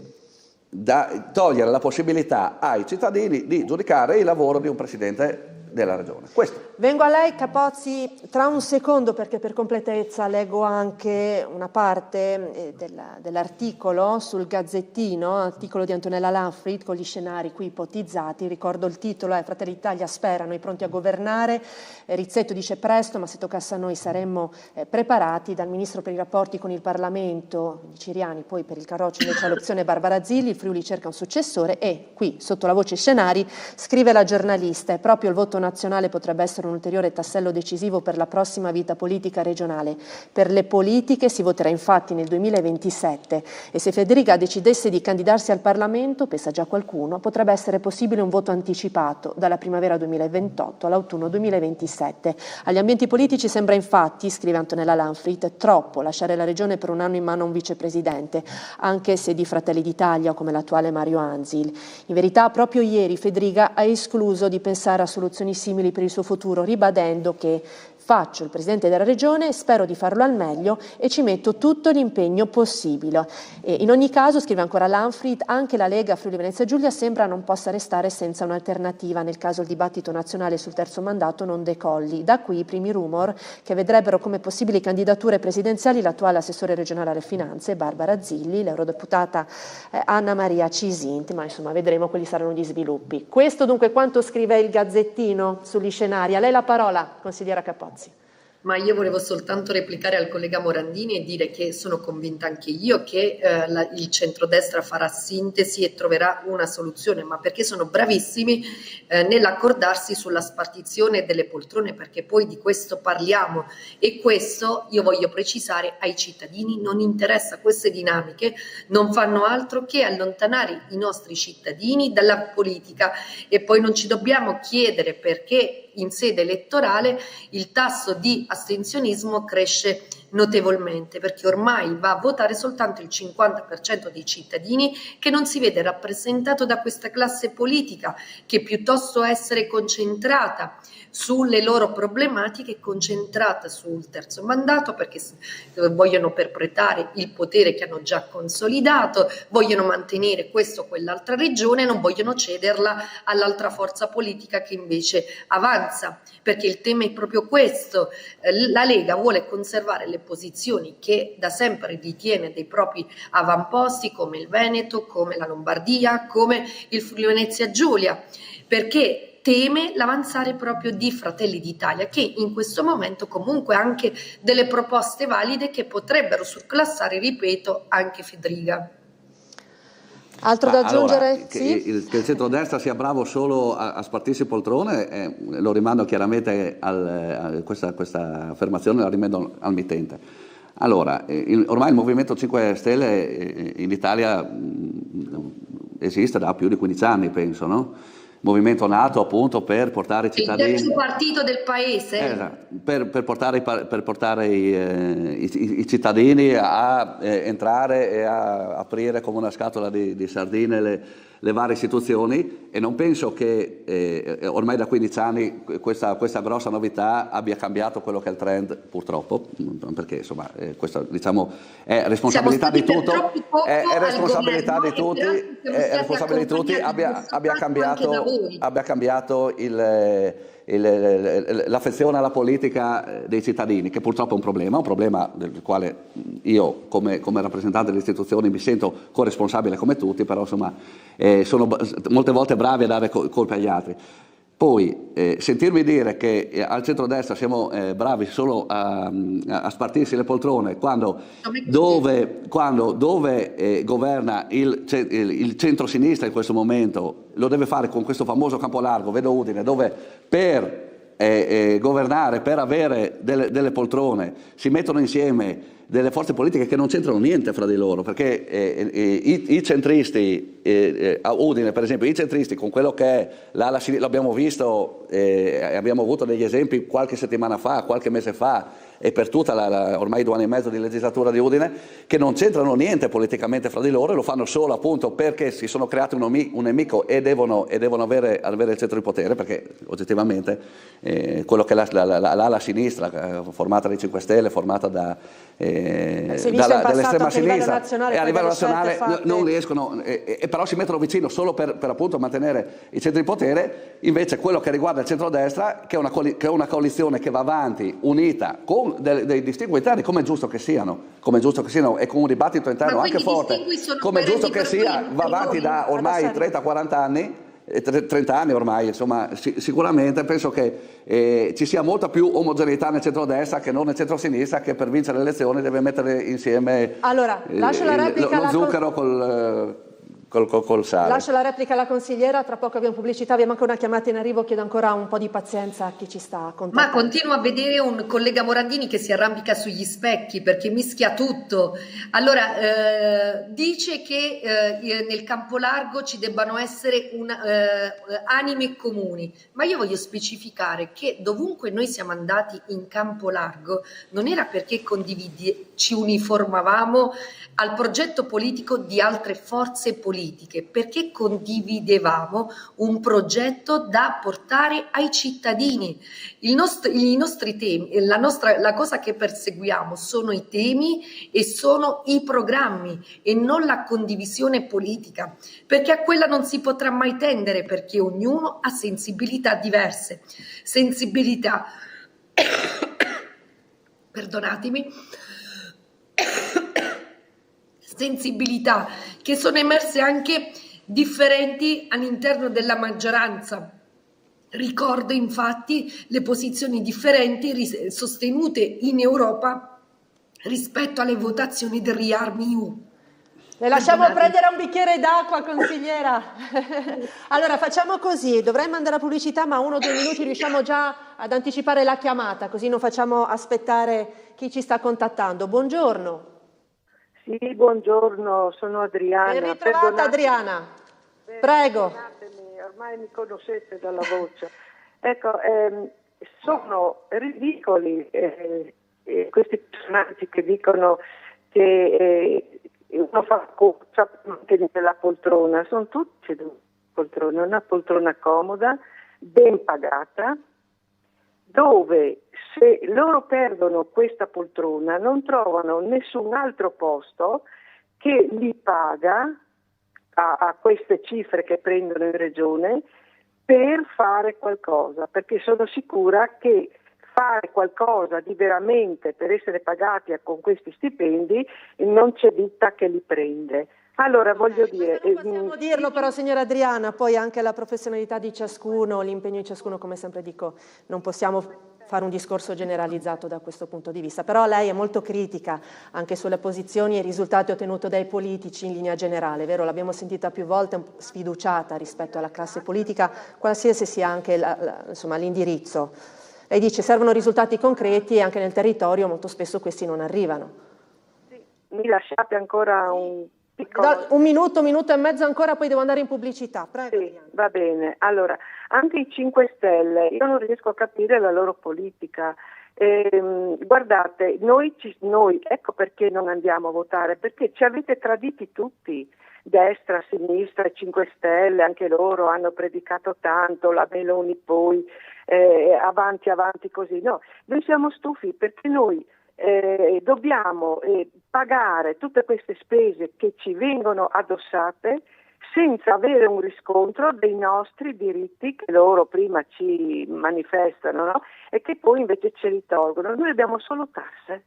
togliere la possibilità ai cittadini di giudicare il lavoro di un presidente della regione. Questo. Vengo a lei, Capozzi, tra un secondo, perché per completezza leggo anche una parte dell'articolo sul Gazzettino, articolo di Antonella Lanfried con gli scenari qui ipotizzati. Ricordo il titolo è Fratelli d'Italia spera, noi pronti a governare. Rizzetto dice presto, ma se toccasse a noi saremmo preparati. Dal ministro per i rapporti con il Parlamento Ciriani, poi per il Carroccio invece l'opzione Barbara Zilli, il Friuli cerca un successore e qui sotto la voce scenari scrive la giornalista: è proprio il voto nazionale potrebbe essere un ulteriore tassello decisivo per la prossima vita politica regionale. Per le politiche si voterà infatti nel 2027 e se Fedriga decidesse di candidarsi al Parlamento, pensa già qualcuno, potrebbe essere possibile un voto anticipato dalla primavera 2028 all'autunno 2027. Agli ambienti politici sembra infatti, scrive Antonella Lanfried, troppo lasciare la regione per un anno in mano a un vicepresidente, anche se di Fratelli d'Italia o come l'attuale Mario Anzil. In verità proprio ieri Fedriga ha escluso di pensare a soluzioni situazioni simili per il suo futuro, ribadendo che faccio il Presidente della Regione, spero di farlo al meglio e ci metto tutto l'impegno possibile. E in ogni caso, scrive ancora Lanfried, anche la Lega Friuli Venezia Giulia sembra non possa restare senza un'alternativa nel caso il dibattito nazionale sul terzo mandato non decolli. Da qui i primi rumor che vedrebbero come possibili candidature presidenziali l'attuale assessore regionale alle finanze Barbara Zilli, l'eurodeputata Anna Maria Cisinti, ma insomma vedremo quali saranno gli sviluppi. Questo dunque quanto scrive il Gazzettino sugli scenari. A lei la parola, consigliera Capozzi. Ma io volevo soltanto replicare al collega Morandini e dire che sono convinta anche io che il centrodestra farà sintesi e troverà una soluzione, ma perché sono bravissimi nell'accordarsi sulla spartizione delle poltrone, perché poi di questo parliamo e questo, io voglio precisare, ai cittadini non interessa. Queste dinamiche non fanno altro che allontanare i nostri cittadini dalla politica e poi non ci dobbiamo chiedere perché in sede elettorale il tasso di astensionismo cresce notevolmente, perché ormai va a votare soltanto il 50% dei cittadini, che non si vede rappresentato da questa classe politica, che piuttosto essere concentrata sulle loro problematiche, concentrata sul terzo mandato, perché vogliono perpetrare il potere che hanno già consolidato, vogliono mantenere questo o quell'altra regione, non vogliono cederla all'altra forza politica che invece avanza, perché il tema è proprio questo. La Lega vuole conservare le posizioni che da sempre ritiene dei propri avamposti, come il Veneto, come la Lombardia, come il Friuli Venezia Giulia, perché teme l'avanzare proprio di Fratelli d'Italia, che in questo momento comunque ha anche delle proposte valide che potrebbero surclassare, ripeto, anche Fedriga. Altro da aggiungere? Allora, che il centrodestra sia bravo solo a spartirsi poltrone, lo rimando chiaramente questa affermazione la rimando al mittente. Allora, ormai il Movimento 5 Stelle in Italia esiste da più di 15 anni, penso, no? Movimento nato appunto per portare i cittadini... Il terzo partito del paese. Esatto, per portare i cittadini a entrare e a aprire come una scatola di sardine le varie istituzioni, e non penso che ormai da 15 anni questa grossa novità abbia cambiato quello che è il trend, purtroppo, perché insomma questa diciamo è responsabilità di tutto, è responsabilità di tutti, abbia cambiato l'affezione alla politica dei cittadini, che purtroppo è un problema del quale io come rappresentante delle istituzioni mi sento corresponsabile come tutti, però insomma sono molte volte bravi a dare colpe agli altri. Poi sentirmi dire che al centrodestra siamo bravi solo a spartirsi le poltrone dove governa il centro-sinistra in questo momento, lo deve fare con questo famoso campo largo, vedo Udine, dove per governare, per avere delle poltrone si mettono insieme delle forze politiche che non c'entrano niente fra di loro, perché i centristi a Udine per esempio, i centristi con quello che è l'ala sinistra, l'abbiamo visto, abbiamo avuto degli esempi qualche settimana fa, qualche mese fa, e per tutta ormai 2 anni e mezzo di legislatura di Udine, che non c'entrano niente politicamente fra di loro, e lo fanno solo appunto perché si sono creati un nemico e devono avere il centro di potere, perché oggettivamente quello che è l'ala sinistra formata dai 5 Stelle, formata dall'estrema sinistra e a livello nazionale non riescono, però si mettono vicino solo per appunto mantenere il centro di potere. Invece quello che riguarda il centrodestra, che è una coalizione che va avanti unita con dei distinguo interni, come è giusto che siano, e con un dibattito interno anche forte, come è giusto che sia, va avanti da ormai 30-40 anni, 30 anni ormai, insomma, sicuramente penso che ci sia molta più omogeneità nel centrodestra che non nel centrosinistra, che per vincere le elezioni deve mettere insieme lo zucchero col sale. Lascio la replica alla consigliera, tra poco abbiamo pubblicità, abbiamo anche una chiamata in arrivo, chiedo ancora un po' di pazienza a chi ci sta contattando. Ma continuo a vedere un collega Morandini che si arrampica sugli specchi perché mischia tutto. Allora, dice che nel campo largo ci debbano essere anime comuni, ma io voglio specificare che dovunque noi siamo andati in campo largo non era perché ci uniformavamo al progetto politico di altre forze politiche, perché condividevamo un progetto da portare ai cittadini. I nostri temi, la cosa che perseguiamo sono i temi e sono i programmi e non la condivisione politica, perché a quella non si potrà mai tendere, perché ognuno ha sensibilità diverse, sensibilità perdonatemi, sensibilità che sono emerse anche differenti all'interno della maggioranza. Ricordo infatti le posizioni differenti sostenute in Europa rispetto alle votazioni del ReArmEU. Le lasciamo prendere un bicchiere d'acqua, consigliera. Allora facciamo così, dovrei mandare la pubblicità, ma 1 o 2 minuti riusciamo già ad anticipare la chiamata, così non facciamo aspettare chi ci sta contattando. Buongiorno. Sì, buongiorno, sono Adriana. Ben ritrovata Adriana, prego. Ormai mi conoscete dalla voce. Ecco, sono ridicoli questi personaggi che dicono che uno fa corsa per mantenere la poltrona. Sono tutti poltrone, una poltrona comoda, ben pagata, dove se loro perdono questa poltrona non trovano nessun altro posto che li paga a queste cifre che prendono in regione per fare qualcosa, perché sono sicura che fare qualcosa di veramente per essere pagati con questi stipendi non c'è ditta che li prende. Allora voglio dire... Non possiamo dirlo però, signora Adriana, poi anche la professionalità di ciascuno, l'impegno di ciascuno, come sempre dico, non possiamo fare un discorso generalizzato da questo punto di vista, però lei è molto critica anche sulle posizioni e i risultati ottenuti dai politici in linea generale, vero? L'abbiamo sentita più volte, un po' sfiduciata rispetto alla classe politica, qualsiasi sia anche insomma, l'indirizzo. Lei dice servono risultati concreti e anche nel territorio molto spesso questi non arrivano. Sì, mi lasciate ancora un piccolo... Un minuto e mezzo ancora, poi devo andare in pubblicità. Prego. Sì, va bene. Allora, anche i 5 Stelle, io non riesco a capire la loro politica. Guardate, noi, ecco perché non andiamo a votare, perché ci avete traditi tutti. Destra, sinistra, 5 Stelle, anche loro hanno predicato tanto, la Meloni poi, avanti così. No, noi siamo stufi perché noi dobbiamo pagare tutte queste spese che ci vengono addossate senza avere un riscontro dei nostri diritti che loro prima ci manifestano, no? E che poi invece ce li tolgono. Noi abbiamo solo tasse.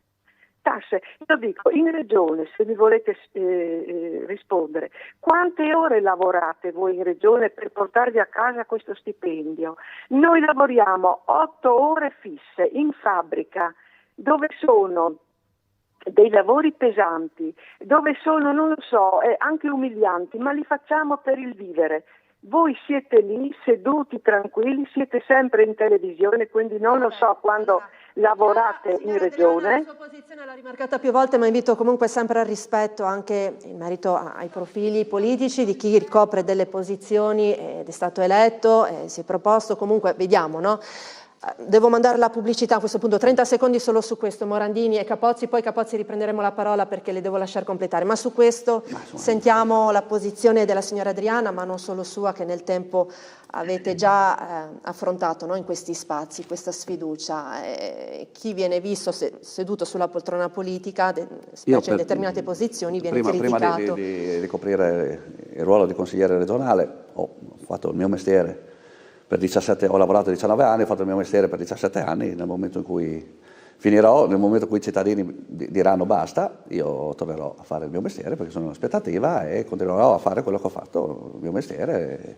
Io dico, in regione, se mi volete rispondere, quante ore lavorate voi in regione per portarvi a casa questo stipendio? Noi lavoriamo 8 ore fisse in fabbrica, dove sono dei lavori pesanti, dove sono, non lo so, anche umilianti, ma li facciamo per il vivere. Voi siete lì seduti tranquilli, siete sempre in televisione, quindi non lo so quando lavorate in regione. La sua posizione l'ha rimarcata più volte, ma invito comunque sempre al rispetto anche in merito ai profili politici di chi ricopre delle posizioni ed è stato eletto, si è proposto, comunque vediamo, no? Devo mandare la pubblicità a questo punto, 30 secondi solo su questo, Morandini e Capozzi, poi Capozzi riprenderemo la parola perché le devo lasciare completare, ma su questo sentiamo la posizione della signora Adriana, ma non solo sua, che nel tempo avete già affrontato, no, in questi spazi, questa sfiducia, chi viene visto seduto sulla poltrona politica, specie in determinate posizioni, viene criticato. Prima di ricoprire il ruolo di consigliere regionale ho fatto il mio mestiere. Ho lavorato 19 anni, ho fatto il mio mestiere per 17 anni, nel momento in cui finirò, nel momento in cui i cittadini diranno basta, io tornerò a fare il mio mestiere perché sono in aspettativa e continuerò a fare quello che ho fatto, il mio mestiere,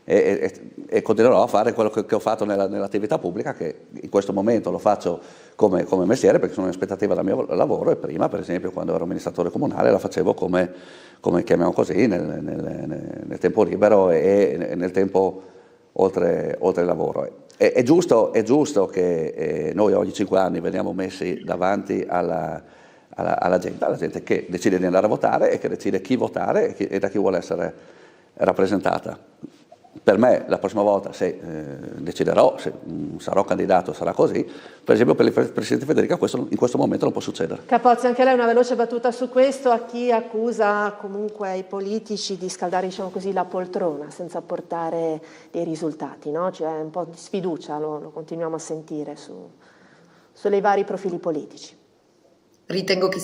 e continuerò a fare quello che ho fatto nell'attività pubblica, che in questo momento lo faccio come mestiere perché sono in aspettativa dal mio lavoro, e prima, per esempio, quando ero amministratore comunale la facevo come chiamiamo così, nel tempo libero e nel tempo oltre il lavoro. È giusto che noi ogni 5 anni veniamo messi davanti alla gente che decide di andare a votare e che decide chi votare e da chi vuole essere rappresentata. Per me la prossima volta, se deciderò, se sarò candidato, sarà così. Per esempio per il Presidente Federica questo, in questo momento non può succedere. Capozzi, anche lei una veloce battuta su questo, a chi accusa comunque i politici di scaldare, diciamo così, la poltrona senza portare dei risultati, no? C'è un po' di sfiducia, lo continuiamo a sentire sulle vari profili politici. Ritengo che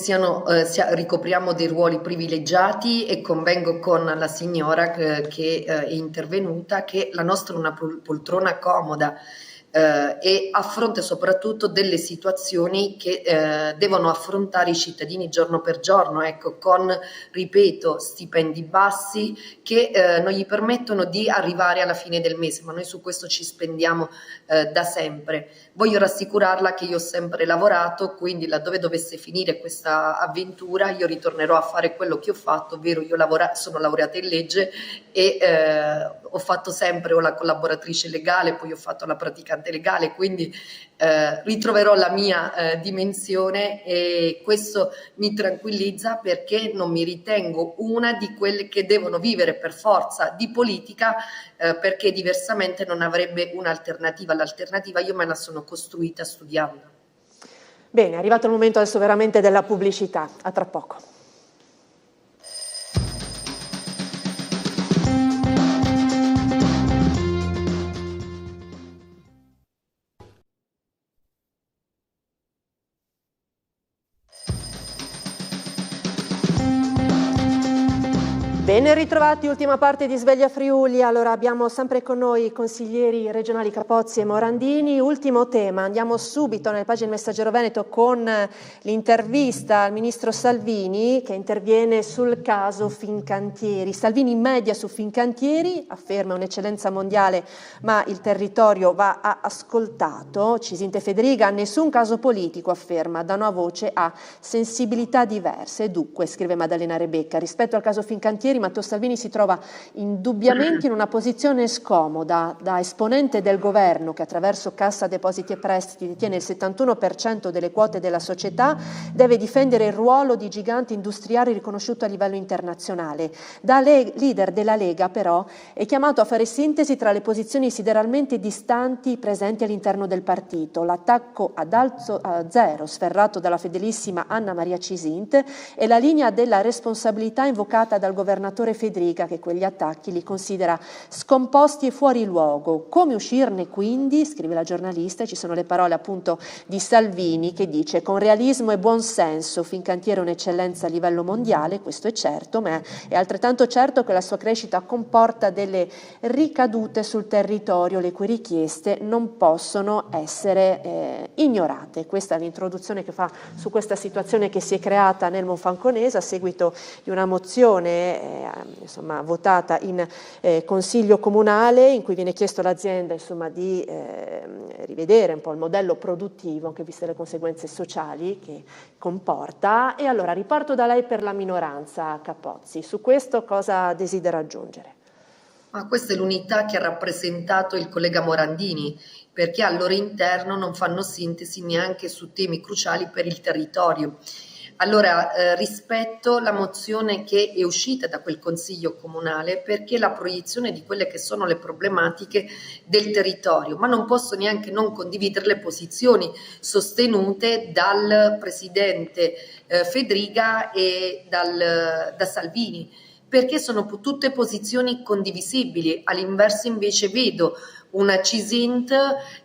ricopriamo dei ruoli privilegiati e convengo con la signora che è intervenuta che la nostra è una poltrona comoda e affronta soprattutto delle situazioni che devono affrontare i cittadini giorno per giorno, ecco, con, ripeto, stipendi bassi che non gli permettono di arrivare alla fine del mese, ma noi su questo ci spendiamo da sempre. Voglio rassicurarla che io ho sempre lavorato, quindi laddove dovesse finire questa avventura io ritornerò a fare quello che ho fatto, ovvero io sono laureata in legge e ho fatto sempre la collaboratrice legale, poi ho fatto la praticante legale, quindi ritroverò la mia dimensione e questo mi tranquillizza perché non mi ritengo una di quelle che devono vivere per forza di politica perché diversamente non avrebbe un'alternativa. L'alternativa io me la sono costruita studiando. Bene, è arrivato il momento adesso veramente della pubblicità. A tra poco. Ben ritrovati, ultima parte di Sveglia Friuli. Allora abbiamo sempre con noi i consiglieri regionali Capozzi e Morandini. Ultimo tema, andiamo subito nelle pagine del Messaggero Veneto con l'intervista al ministro Salvini che interviene sul caso Fincantieri. Salvini in media su Fincantieri, afferma un'eccellenza mondiale ma il territorio va ascoltato. Cisinte Federica, nessun caso politico, afferma, da una voce a sensibilità diverse. Dunque, scrive Maddalena Rebecca, rispetto al caso Fincantieri Matteo Salvini si trova indubbiamente in una posizione scomoda. Da esponente del governo che attraverso Cassa Depositi e Prestiti detiene il 71% delle quote della società, deve difendere il ruolo di gigante industriale riconosciuto a livello internazionale. Da leader della Lega però è chiamato a fare sintesi tra le posizioni sideralmente distanti presenti all'interno del partito, l'attacco ad alzo a zero sferrato dalla fedelissima Anna Maria Cisint e la linea della responsabilità invocata dal governatore Federica, che quegli attacchi li considera scomposti e fuori luogo. Come uscirne quindi? Scrive la giornalista, e ci sono le parole appunto di Salvini che dice: con realismo e buon senso Fincantieri è un'eccellenza a livello mondiale, questo è certo, ma è altrettanto certo che la sua crescita comporta delle ricadute sul territorio, le cui richieste non possono essere ignorate. Questa è l'introduzione che fa su questa situazione che si è creata nel Monfalconese a seguito di una mozione votata in consiglio comunale in cui viene chiesto all'azienda di rivedere un po' il modello produttivo, anche viste le conseguenze sociali che comporta. E allora riparto da lei per la minoranza, Capozzi. Su questo cosa desidera aggiungere? Questa è l'unità che ha rappresentato il collega Morandini, perché al loro interno non fanno sintesi neanche su temi cruciali per il territorio. Allora, rispetto la mozione che è uscita da quel consiglio comunale, perché la proiezione di quelle che sono le problematiche del territorio, ma non posso neanche non condividere le posizioni sostenute dal presidente Federica e da Salvini, perché sono tutte posizioni condivisibili. All'inverso invece vedo una Cisint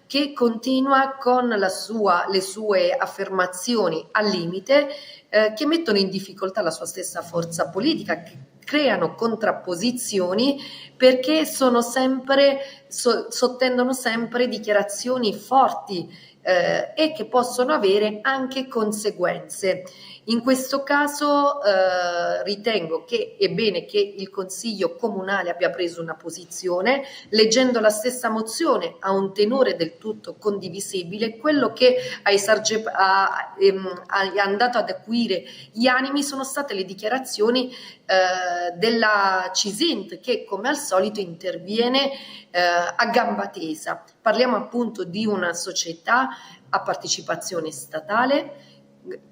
che continua con le sue affermazioni al limite che mettono in difficoltà la sua stessa forza politica, che creano contrapposizioni perché sono sempre, sottendono sempre dichiarazioni forti e che possono avere anche conseguenze. In questo caso ritengo che è bene che il Consiglio Comunale abbia preso una posizione, leggendo la stessa mozione a un tenore del tutto condivisibile. Quello che è andato ad acuire gli animi sono state le dichiarazioni della Cisint, che come al solito interviene a gamba tesa. Parliamo appunto di una società a partecipazione statale,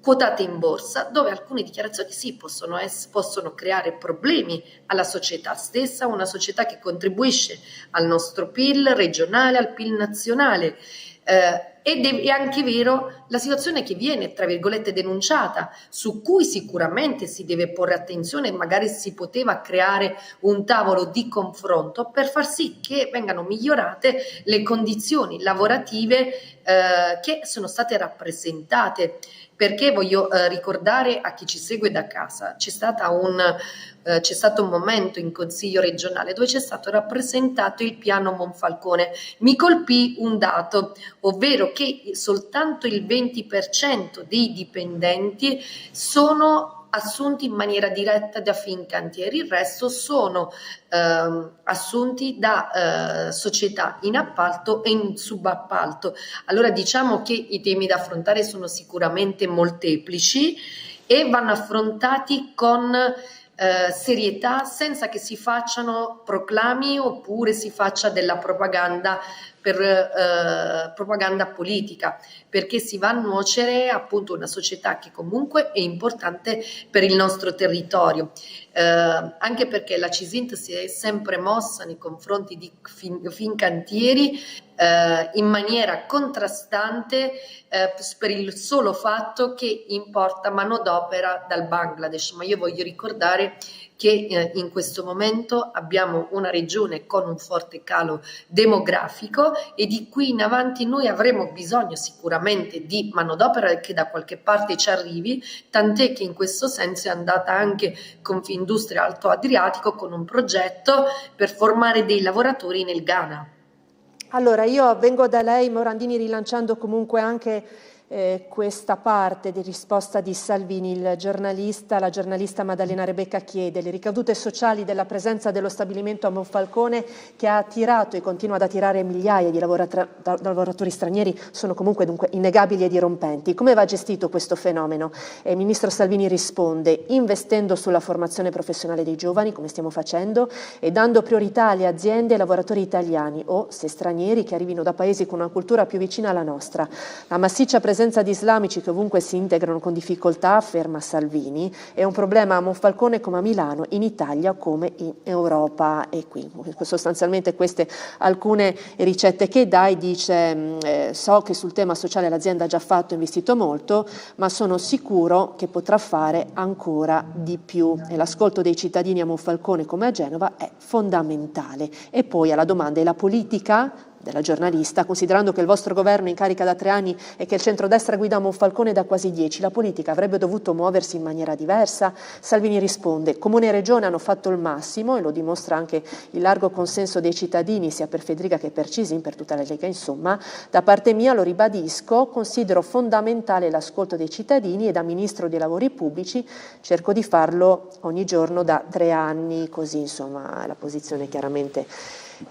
quotate in borsa, dove alcune dichiarazioni sì possono creare problemi alla società stessa, una società che contribuisce al nostro PIL regionale, al PIL nazionale. Ed è anche vero la situazione che viene, tra virgolette, denunciata, su cui sicuramente si deve porre attenzione e magari si poteva creare un tavolo di confronto per far sì che vengano migliorate le condizioni lavorative che sono state rappresentate. Perché voglio ricordare a chi ci segue da casa, c'è stato un momento in Consiglio regionale dove c'è stato rappresentato il piano Monfalcone. Mi colpì un dato, ovvero che soltanto il 20% dei dipendenti sono assunti in maniera diretta da Fincantieri, il resto sono assunti da società in appalto e in subappalto. Allora diciamo che i temi da affrontare sono sicuramente molteplici e vanno affrontati con serietà, senza che si facciano proclami oppure si faccia della propaganda per propaganda politica, perché si va a nuocere appunto una società che comunque è importante per il nostro territorio, anche perché la Cisint si è sempre mossa nei confronti di Fincantieri in maniera contrastante per il solo fatto che importa manodopera dal Bangladesh. Ma io voglio ricordare che in questo momento abbiamo una regione con un forte calo demografico e di qui in avanti noi avremo bisogno sicuramente di manodopera che da qualche parte ci arrivi, tant'è che in questo senso è andata anche Confindustria Alto Adriatico con un progetto per formare dei lavoratori nel Ghana. Allora, io vengo da lei, Morandini, rilanciando comunque anche questa parte di risposta di Salvini. La giornalista Maddalena Rebecca chiede: le ricadute sociali della presenza dello stabilimento a Monfalcone, che ha attirato e continua ad attirare migliaia di lavoratori stranieri, sono comunque dunque innegabili e dirompenti. Come va gestito questo fenomeno? Il ministro Salvini risponde: investendo sulla formazione professionale dei giovani, come stiamo facendo, e dando priorità alle aziende e ai lavoratori italiani o, se stranieri, che arrivino da paesi con una cultura più vicina alla nostra. La massiccia presenza di islamici che ovunque si integrano con difficoltà, afferma Salvini, è un problema a Monfalcone come a Milano, in Italia come in Europa. E qui sostanzialmente queste alcune ricette che dai. Dice: so che sul tema sociale l'azienda ha già fatto, investito molto, ma sono sicuro che potrà fare ancora di più, e l'ascolto dei cittadini a Monfalcone come a Genova è fondamentale. E poi alla domanda: e la politica della giornalista, considerando che il vostro governo è in carica da 3 anni e che il centrodestra guida Monfalcone da quasi 10, la politica avrebbe dovuto muoversi in maniera diversa? Salvini risponde: Comune e Regione hanno fatto il massimo, e lo dimostra anche il largo consenso dei cittadini sia per Fedriga che per Cisin, per tutta la Lega insomma. Da parte mia, lo ribadisco, considero fondamentale l'ascolto dei cittadini e da Ministro dei Lavori Pubblici cerco di farlo ogni giorno da 3 anni, così insomma è la posizione chiaramente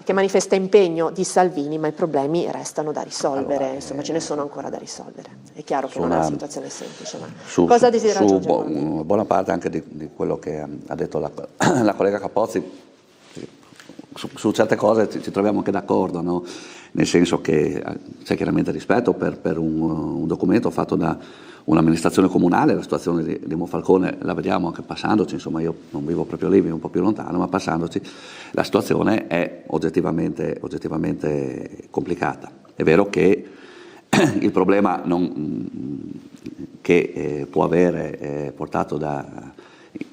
che manifesta impegno di Salvini, ma i problemi restano da risolvere, allora, insomma ce ne sono ancora da risolvere. È chiaro che non è una situazione semplice, ma cosa desidera aggiungere? Buona parte anche di quello che ha detto la collega Capozzi, su certe cose ci troviamo anche d'accordo, no? Nel senso che c'è chiaramente rispetto per un documento fatto da un'amministrazione comunale. La situazione di Monfalcone la vediamo anche passandoci, insomma io non vivo proprio lì, vivo un po' più lontano, ma passandoci la situazione è oggettivamente complicata. È vero che il problema che può avere portato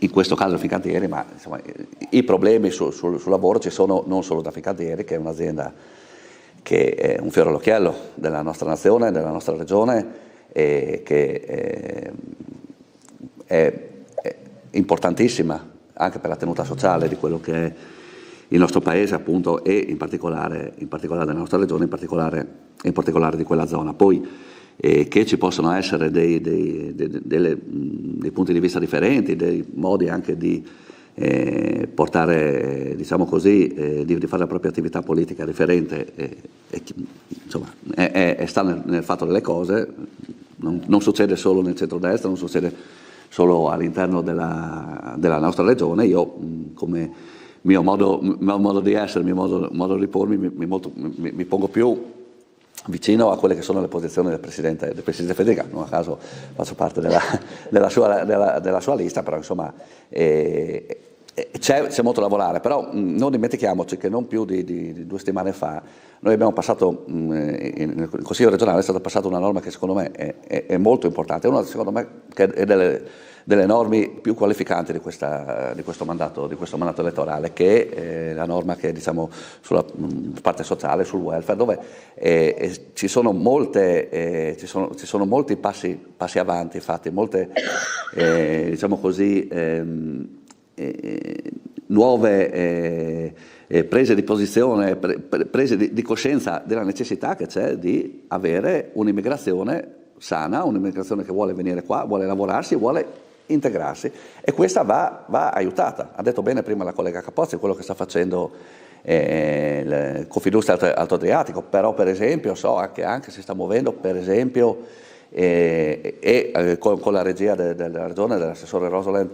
in questo caso Fincantieri, ma insomma, i problemi sul lavoro ci sono non solo da Fincantieri, che è un'azienda che è un fiore all'occhiello della nostra nazione, della nostra regione, e che è importantissima anche per la tenuta sociale di quello che è il nostro paese, appunto, e in particolare della nostra regione, in particolare di quella zona. Poi che ci possono essere dei punti di vista differenti, dei modi anche di portare, diciamo così, di fare la propria attività politica differente, insomma, sta nel fatto delle cose. Non succede solo nel centrodestra, non succede solo all'interno della nostra regione. Io, come mio modo di essere, mio modo di pormi, mi pongo più vicino a quelle che sono le posizioni del Presidente Federica. Non a caso faccio parte della sua lista, però insomma c'è molto da lavorare, però non dimentichiamoci che non più di 2 settimane fa noi abbiamo passato, nel Consiglio regionale è stata passata una norma che secondo me è molto importante, una secondo me che è delle norme più qualificanti di questo mandato elettorale, che è la norma che diciamo sulla parte sociale, sul welfare, dove ci sono molti passi avanti fatti, molte diciamo così nuove prese di posizione, prese di coscienza della necessità che c'è di avere un'immigrazione sana, un'immigrazione che vuole venire qua, vuole lavorarsi, vuole integrarsi, e questa va aiutata. Ha detto bene prima la collega Capozzi quello che sta facendo Confindustria Alto Adriatico, però per esempio so anche si sta muovendo per esempio con la regia della regione, dell'assessore Rosoland,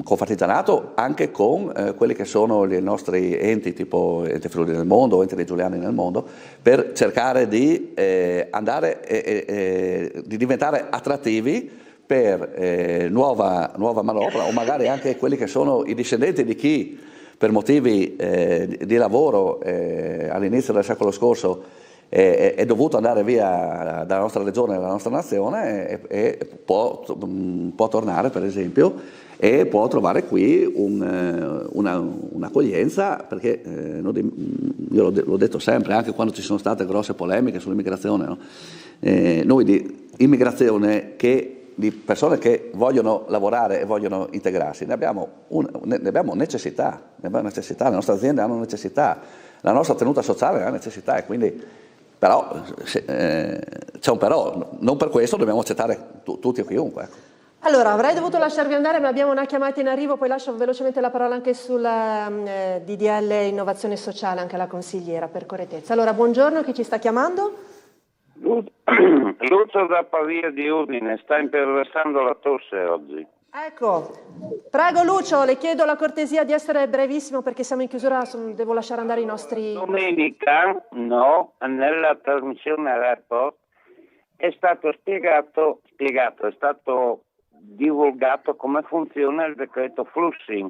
Confartigianato, anche con quelli che sono i nostri enti tipo Ente Friuli nel Mondo o Ente dei Giuliani nel Mondo, per cercare di di diventare attrattivi per nuova manovra, o magari anche quelli che sono i discendenti di chi per motivi di lavoro all'inizio del secolo scorso è dovuto andare via dalla nostra regione, dalla nostra nazione, e può tornare per esempio e può trovare qui un'accoglienza, perché io l'ho detto sempre, anche quando ci sono state grosse polemiche sull'immigrazione, no? Noi di immigrazione di persone che vogliono lavorare e vogliono integrarsi, ne abbiamo necessità, le nostre aziende hanno necessità, la nostra tenuta sociale ha necessità, e quindi però c'è un però, non per questo dobbiamo accettare tutti o chiunque. Ecco. Allora, avrei dovuto lasciarvi andare, ma abbiamo una chiamata in arrivo, poi lascio velocemente la parola anche sul DDL Innovazione Sociale, anche alla consigliera, per correttezza. Allora, buongiorno, chi ci sta chiamando? Lucio da Pavia di Udine, sta imperversando la tosse oggi. Ecco, prego Lucio, le chiedo la cortesia di essere brevissimo perché siamo in chiusura, devo lasciare andare i nostri... Domenica, nella trasmissione Report è stato spiegato, è stato divulgato come funziona il decreto flussi.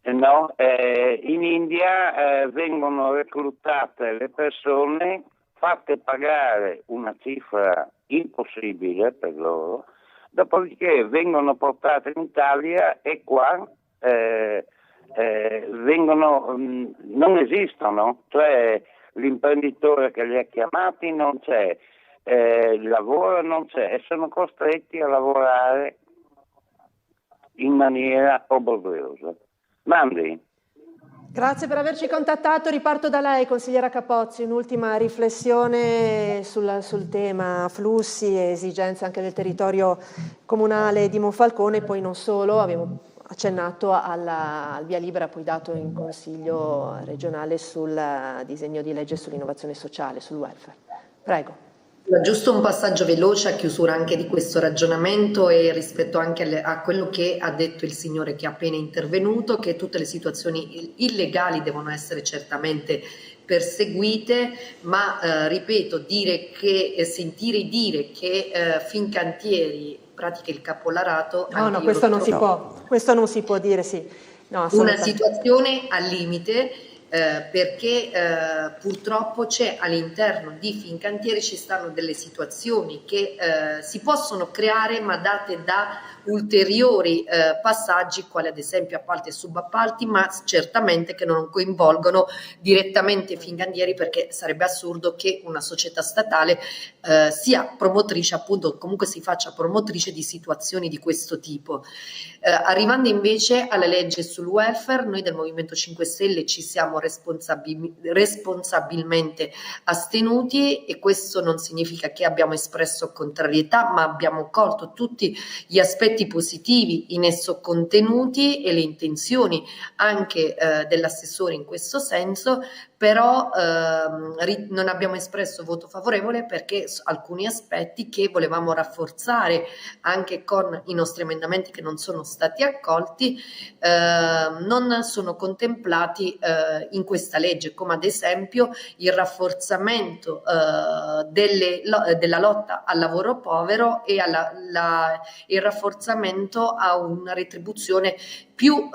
In India vengono reclutate le persone, fatte pagare una cifra impossibile per loro, dopodiché vengono portate in Italia e qua non esistono, cioè l'imprenditore che li ha chiamati non c'è, il lavoro non c'è, e sono costretti a lavorare in maniera obbrobriosa. Mandi. Grazie per averci contattato, riparto da lei, consigliera Capozzi, un'ultima riflessione sul tema flussi e esigenze anche del territorio comunale di Monfalcone, e poi non solo, abbiamo accennato al via libera poi dato in Consiglio regionale sul disegno di legge sull'innovazione sociale, sul welfare. Prego. Giusto un passaggio veloce a chiusura anche di questo ragionamento, e rispetto anche a quello che ha detto il signore che è appena intervenuto, che tutte le situazioni illegali devono essere certamente perseguite, ma ripeto, sentire dire che Fincantieri pratica il capolarato, no, questo non si può dire, sì. No, una situazione al limite. Perché purtroppo c'è all'interno di Fincantieri ci stanno delle situazioni che si possono creare, ma date da ulteriori passaggi, quali ad esempio appalti e subappalti, ma certamente che non coinvolgono direttamente Fincantieri, perché sarebbe assurdo che una società statale sia promotrice, appunto, comunque si faccia promotrice di situazioni di questo tipo. Arrivando invece alla legge sul welfare, noi del Movimento 5 Stelle ci siamo responsabilmente astenuti, e questo non significa che abbiamo espresso contrarietà, ma abbiamo colto tutti gli aspetti positivi in esso contenuti e le intenzioni anche dell'assessore in questo senso, però non abbiamo espresso voto favorevole perché alcuni aspetti che volevamo rafforzare anche con i nostri emendamenti che non sono stati accolti non sono contemplati in questa legge, come ad esempio il rafforzamento della lotta al lavoro povero e il rafforzamento a una retribuzione più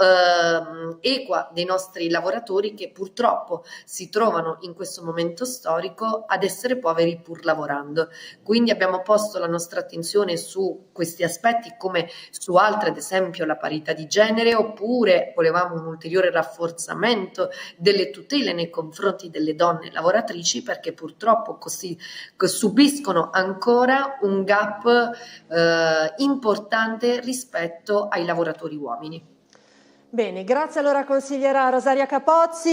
equa dei nostri lavoratori che purtroppo si trovano in questo momento storico ad essere poveri pur lavorando. Quindi abbiamo posto la nostra attenzione su questi aspetti come su altri, ad esempio la parità di genere, oppure volevamo un ulteriore rafforzamento delle tutele nei confronti delle donne lavoratrici, perché purtroppo subiscono ancora un gap importante rispetto ai lavoratori uomini. Bene, grazie allora consigliera Rosaria Capozzi.